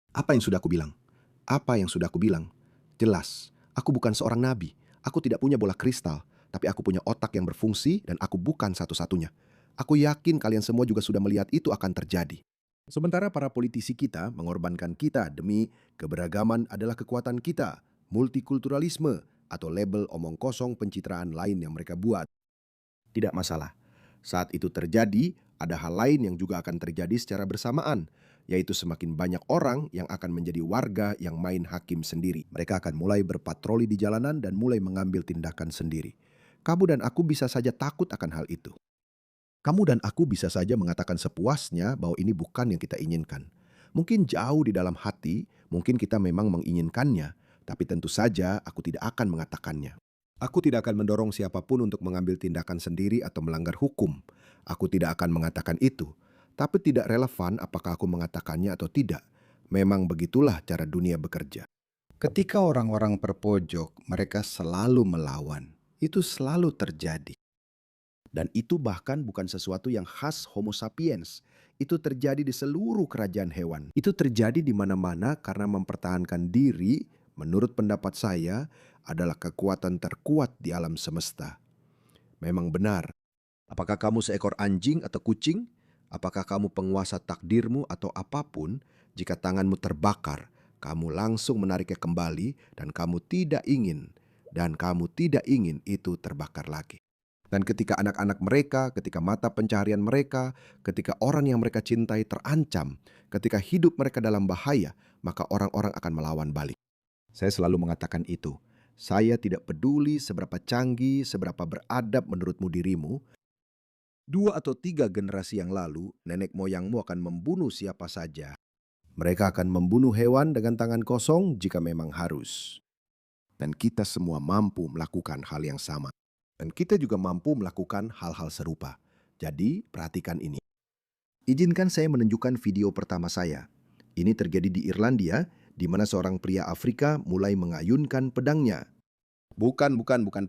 Apa yang sudah aku bilang? Apa yang sudah aku bilang? Jelas, aku bukan seorang nabi. Aku tidak punya bola kristal, tapi aku punya otak yang berfungsi dan aku bukan satu-satunya. Aku yakin kalian semua juga sudah melihat itu akan terjadi. Sementara para politisi kita mengorbankan kita demi keberagaman adalah kekuatan kita, multikulturalisme, atau label omong kosong pencitraan lain yang mereka buat. Tidak masalah. Saat itu terjadi, ada hal lain yang juga akan terjadi secara bersamaan, yaitu semakin banyak orang yang akan menjadi warga yang main hakim sendiri. Mereka akan mulai berpatroli di jalanan dan mulai mengambil tindakan sendiri. Kamu dan aku bisa saja takut akan hal itu. Kamu dan aku bisa saja mengatakan sepuasnya bahwa ini bukan yang kita inginkan. Mungkin jauh di dalam hati, mungkin kita memang menginginkannya, tapi tentu saja aku tidak akan mengatakannya. Aku tidak akan mendorong siapapun untuk mengambil tindakan sendiri atau melanggar hukum. Aku tidak akan mengatakan itu, tapi tidak relevan apakah aku mengatakannya atau tidak. Memang begitulah cara dunia bekerja. Ketika orang-orang terpojok, mereka selalu melawan. Itu selalu terjadi. Dan itu bahkan bukan sesuatu yang khas Homo sapiens. Itu terjadi di seluruh kerajaan hewan. Itu terjadi di mana-mana karena mempertahankan diri, menurut pendapat saya, adalah kekuatan terkuat di alam semesta. Memang benar. Apakah kamu seekor anjing atau kucing? Apakah kamu penguasa takdirmu atau apapun? Jika tanganmu terbakar, kamu langsung menariknya kembali dan kamu tidak ingin itu terbakar lagi. Dan ketika anak-anak mereka, ketika mata pencaharian mereka, ketika orang yang mereka cintai terancam, ketika hidup mereka dalam bahaya, maka orang-orang akan melawan balik. Saya selalu mengatakan itu. Saya tidak peduli seberapa canggih, seberapa beradab menurutmu dirimu. 2 atau 3 generasi yang lalu, nenek moyangmu akan membunuh siapa saja. Mereka akan membunuh hewan dengan tangan kosong jika memang harus. Dan kita semua mampu melakukan hal yang sama. Dan kita juga mampu melakukan hal-hal serupa. Jadi, perhatikan ini. Izinkan saya menunjukkan video pertama saya. Ini terjadi di Irlandia, di mana seorang pria Afrika mulai mengayunkan pedangnya. Bukan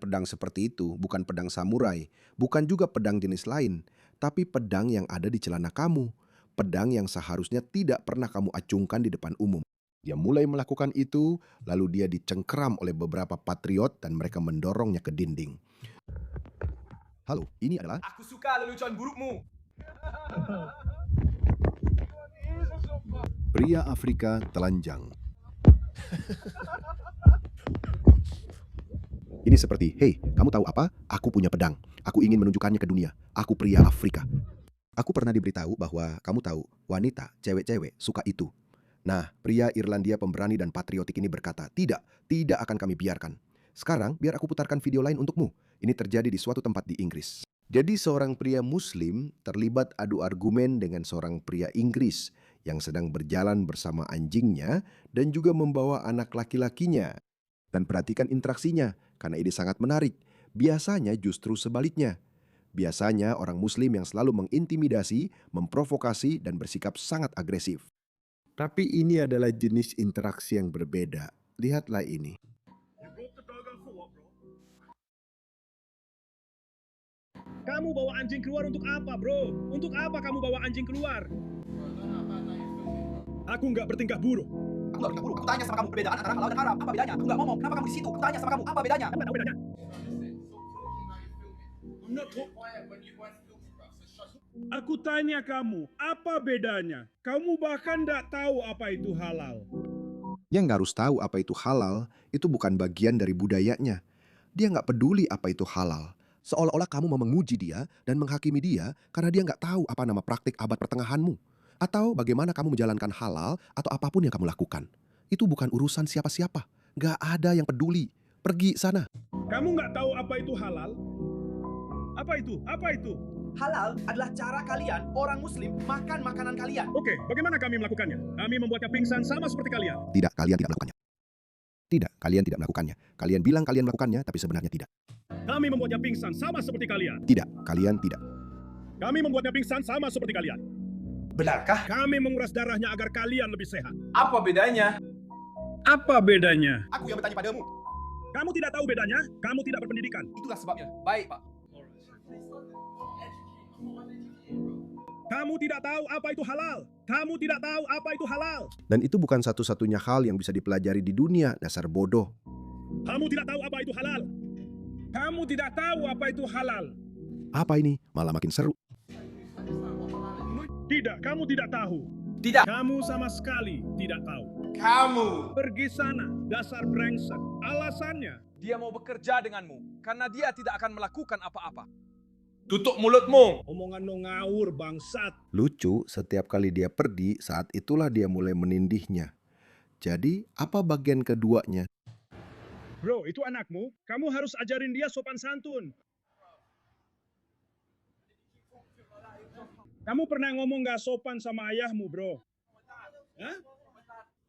pedang seperti itu, bukan pedang samurai, bukan juga pedang jenis lain, tapi pedang yang ada di celana kamu. Pedang yang seharusnya tidak pernah kamu acungkan di depan umum. Dia mulai melakukan itu, lalu dia dicengkeram oleh beberapa patriot dan mereka mendorongnya ke dinding. Halo, ini adalah Aku suka lelucon burukmu. pria Afrika telanjang. Ini seperti, "Hei, kamu tahu apa? Aku punya pedang. Aku ingin menunjukkannya ke dunia. Aku pria Afrika." Aku pernah diberitahu bahwa kamu tahu, wanita, cewek-cewek suka itu. Nah, pria Irlandia pemberani dan patriotik ini berkata, tidak akan kami biarkan. Sekarang, biar aku putarkan video lain untukmu. Ini terjadi di suatu tempat di Inggris. Jadi seorang pria Muslim terlibat adu argumen dengan seorang pria Inggris yang sedang berjalan bersama anjingnya dan juga membawa anak laki-lakinya. Dan perhatikan interaksinya, karena ini sangat menarik. Biasanya justru sebaliknya. Biasanya orang Muslim yang selalu mengintimidasi, memprovokasi, dan bersikap sangat agresif. Tapi ini adalah jenis interaksi yang berbeda. Lihatlah ini. Kamu bawa anjing keluar untuk apa, bro? Untuk apa kamu bawa anjing keluar? Aku nggak bertingkah buruk. Aku nggak bertingkah buruk. Aku tanya sama kamu perbedaan antara halal dan haram. Apa bedanya? Aku nggak ngomong. Kenapa kamu di situ? Aku tanya sama kamu. Apa bedanya? Apa bedanya? Aku tanya kamu, apa bedanya? Kamu bahkan nggak tahu apa itu halal. Dia nggak harus tahu apa itu halal, itu bukan bagian dari budayanya. Dia nggak peduli apa itu halal. Seolah-olah kamu mau menguji dia dan menghakimi dia karena dia nggak tahu apa nama praktik abad pertengahanmu. Atau bagaimana kamu menjalankan halal atau apapun yang kamu lakukan. Itu bukan urusan siapa-siapa. Nggak ada yang peduli. Pergi sana. Kamu nggak tahu apa itu halal? Apa itu? Apa itu? Halal adalah cara kalian, orang Muslim, makan makanan kalian. Oke, bagaimana kami melakukannya? Kami membuatnya pingsan sama seperti kalian. Tidak, kalian tidak melakukannya. Tidak, kalian tidak melakukannya. Kalian bilang kalian melakukannya, tapi sebenarnya tidak. Kami membuatnya pingsan sama seperti kalian. Tidak, kalian tidak. Kami membuatnya pingsan sama seperti kalian. Benarkah? Kami menguras darahnya agar kalian lebih sehat. Apa bedanya? Apa bedanya? Aku yang bertanya padamu. Kamu tidak tahu bedanya, kamu tidak berpendidikan. Itulah sebabnya. Baik, Pak. Kamu tidak tahu apa itu halal. Kamu tidak tahu apa itu halal. Dan itu bukan satu-satunya hal yang bisa dipelajari di dunia, dasar bodoh. Kamu tidak tahu apa itu halal. Kamu tidak tahu apa itu halal. Apa ini? Malah makin seru. Tidak, kamu tidak tahu. Tidak. Kamu sama sekali tidak tahu. Kamu. Pergi sana, dasar brengsek. Alasannya, Dia mau bekerja denganmu karena dia tidak akan melakukan apa-apa. Tutup mulutmu. omongan lo ngawur bangsat. Lucu, setiap kali dia pergi, saat itulah dia mulai menindihnya. Jadi, apa bagian keduanya? Bro, itu anakmu. Kamu harus ajarin dia sopan santun. Kamu pernah ngomong gak sopan sama ayahmu, bro? Hah?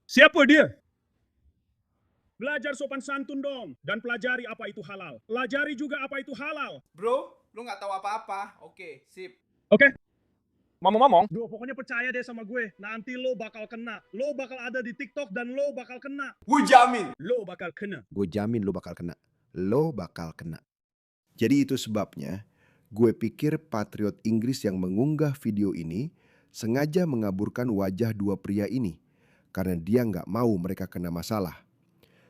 Siapa dia? Belajar sopan santun dong. Dan pelajari apa itu halal. Pelajari juga apa itu halal. Bro, lu nggak tahu apa-apa. Oke, sip. Oke? Ngomong-ngomong, Bro, pokoknya percaya deh sama gue. Nanti lo bakal kena. Lo bakal ada di TikTok dan lo bakal kena. Gue jamin. Lo bakal kena. Gue jamin lo bakal kena. Lo bakal kena. Jadi itu sebabnya, gue pikir patriot Inggris yang mengunggah video ini sengaja mengaburkan wajah dua pria ini. Karena dia nggak mau mereka kena masalah.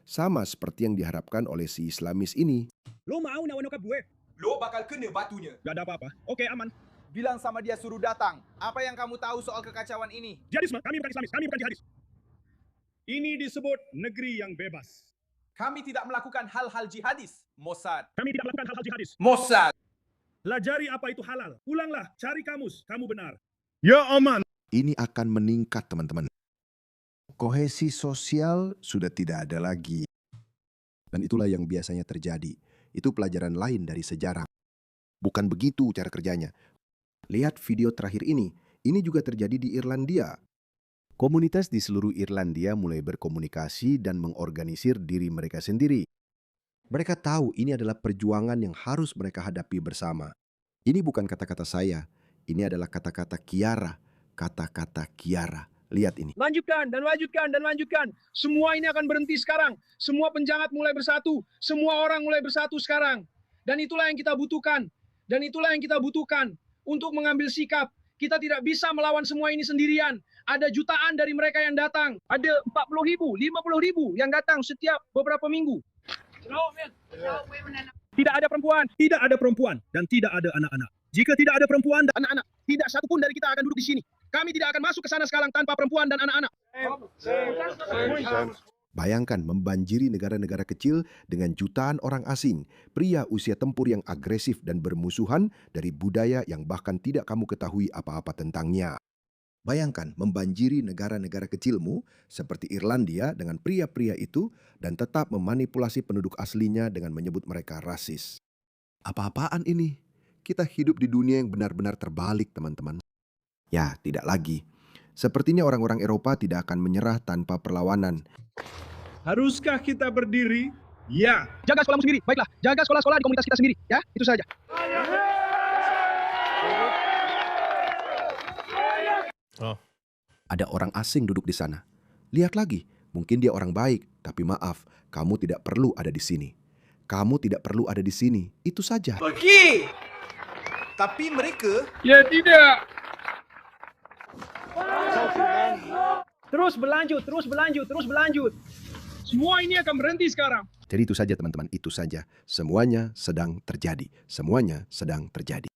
Sama seperti yang diharapkan oleh si Islamis ini. Lo mau nawa-nokap gue? Lo bakal kena batunya. Gak ada apa-apa. Oke, aman. bilang sama dia suruh datang. Apa yang kamu tahu soal kekacauan ini? Jihadisme, kami bukan Islamis, kami bukan jihadis. Ini disebut negeri yang bebas. Kami tidak melakukan hal-hal jihadis. Mossad. Kami tidak melakukan hal-hal jihadis. Mossad. Pelajari apa itu halal. Ulanglah, cari kamus, kamu benar. Ya aman. Ini akan meningkat, teman-teman. Kohesi sosial sudah tidak ada lagi. Dan itulah yang biasanya terjadi. Itu pelajaran lain dari sejarah. Bukan begitu cara kerjanya. Lihat video terakhir ini. Ini juga terjadi di Irlandia. Komunitas di seluruh Irlandia mulai berkomunikasi dan mengorganisir diri mereka sendiri. Mereka tahu ini adalah perjuangan yang harus mereka hadapi bersama. Ini bukan kata-kata saya. Ini adalah kata-kata Kiara. Kata-kata Kiara. Lihat ini. Lanjutkan dan lanjutkan dan lanjutkan. Semua ini akan berhenti sekarang. Semua penjahat mulai bersatu. Semua orang mulai bersatu sekarang. Dan itulah yang kita butuhkan. Dan itulah yang kita butuhkan untuk mengambil sikap. Kita tidak bisa melawan semua ini sendirian. Ada jutaan dari mereka yang datang. Ada 40.000, 50.000 yang datang setiap beberapa minggu. Tidak ada perempuan, tidak ada perempuan, dan tidak ada anak-anak. Jika tidak ada perempuan dan anak-anak, tidak satupun dari kita akan duduk di sini. Kami tidak akan masuk ke sana sekarang tanpa perempuan dan anak-anak. Bayangkan membanjiri negara-negara kecil dengan jutaan orang asing, pria usia tempur yang agresif dan bermusuhan dari budaya yang bahkan tidak kamu ketahui apa-apa tentangnya. Bayangkan membanjiri negara-negara kecilmu seperti Irlandia dengan pria-pria itu dan tetap memanipulasi penduduk aslinya dengan menyebut mereka rasis. Apa-apaan ini? Kita hidup di dunia yang benar-benar terbalik, teman-teman. Ya, tidak lagi. Sepertinya orang-orang Eropa tidak akan menyerah tanpa perlawanan. Haruskah kita berdiri? Ya. Jaga sekolahmu sendiri. Baiklah, jaga sekolah-sekolah di komunitas kita sendiri. Ya, itu saja. Ada orang asing duduk di sana. Lihat lagi, mungkin dia orang baik, tapi maaf, kamu tidak perlu ada di sini. Kamu tidak perlu ada di sini, itu saja. Pergi. Tapi mereka Ya tidak. Terus berlanjut, terus berlanjut, terus berlanjut. Semua ini akan berhenti sekarang. Jadi itu saja teman-teman, itu saja. Semuanya sedang terjadi. Semuanya sedang terjadi.